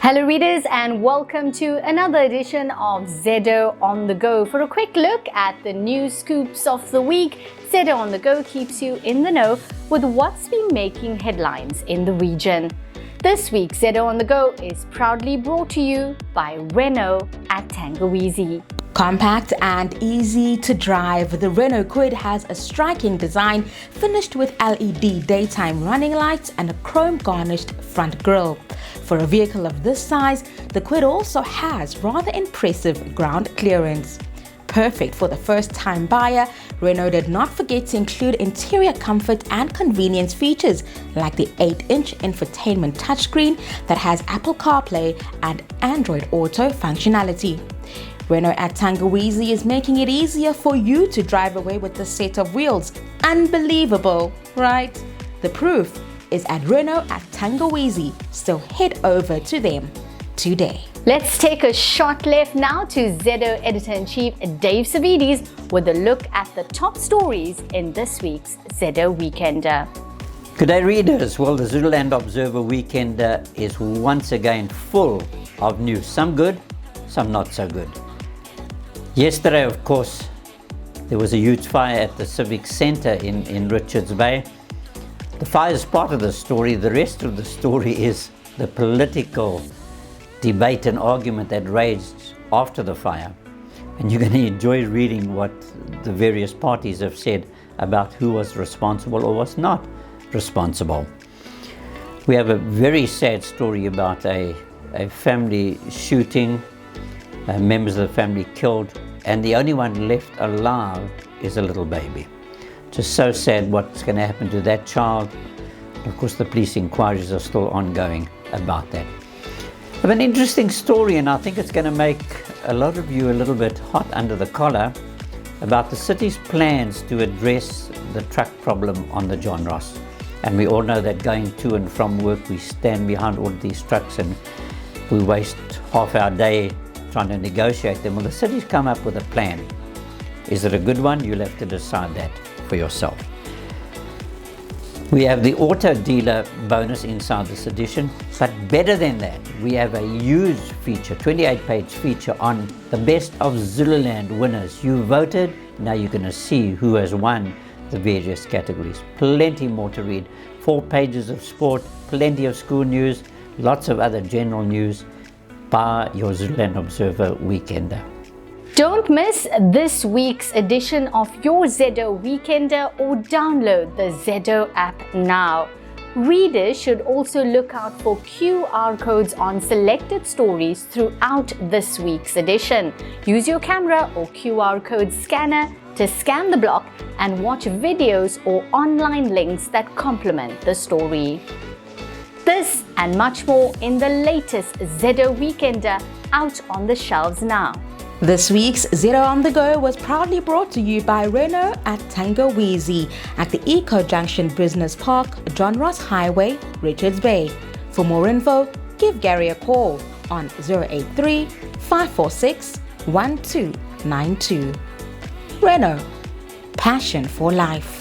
Hello readers, and welcome to another edition of Zedo on the Go. For a quick look at the news scoops of the week, Zedo on the Go keeps you in the know with what's been making headlines in the region. This week, Zedo on the Go is proudly brought to you by Renault at Tangawizi. Compact and easy to drive, the Renault Kwid has a striking design finished with LED daytime running lights and a chrome garnished front grille. For a vehicle of this size, the Kwid also has rather impressive ground clearance. Perfect for the first-time buyer, Renault did not forget to include interior comfort and convenience features like the 8-inch infotainment touchscreen that has Apple CarPlay and Android Auto functionality. Renault at Tangawizi is making it easier for you to drive away with this set of wheels. Unbelievable, right? The proof is at Renault at Tangawizi, so head over to them today. Let's take a short left now to Zedo Editor-in-Chief Dave Savides with a look at the top stories in this week's Zedo Weekender. Good day readers. Well, the Zululand Observer Weekender is once again full of news. Some good, some not so good. Yesterday, of course, there was a huge fire at the Civic Centre in Richards Bay. The fire is part of the story. The rest of the story is the political debate and argument that raged after the fire. And you're going to enjoy reading what the various parties have said about who was responsible or was not responsible. We have a very sad story about a family shooting, members of the family killed, and the only one left alive is a little baby. Just so sad what's going to happen to that child. Of course, the police inquiries are still ongoing about that. I have an interesting story, and I think it's going to make a lot of you a little bit hot under the collar about the city's plans to address the truck problem on the John Ross. And we all know that going to and from work, we stand behind all of these trucks and we waste half our day trying to negotiate them. Well, the city's come up with a plan. Is it a good one? You'll have to decide that for yourself. We have the auto dealer bonus inside this edition, but better than that, we have a huge feature, 28-page feature on the best of Zululand winners. You voted, now you're going to see who has won the various categories. Plenty more to read. 4 pages of sport, plenty of school news, lots of other general news by your Zululand Observer Weekender. Don't miss this week's edition of your Zedo Weekender or download the Zedo app now. Readers should also look out for QR codes on selected stories throughout this week's edition. Use your camera or QR code scanner to scan the block and watch videos or online links that complement the story. This and much more in the latest Zedo Weekender out on the shelves now. This week's Zedo on the Go was proudly brought to you by Renault at Tangawizi at the Eco Junction Business Park, John Ross Highway, Richards Bay. For more info, give Gary a call on 083 546 1292. Renault, passion for life.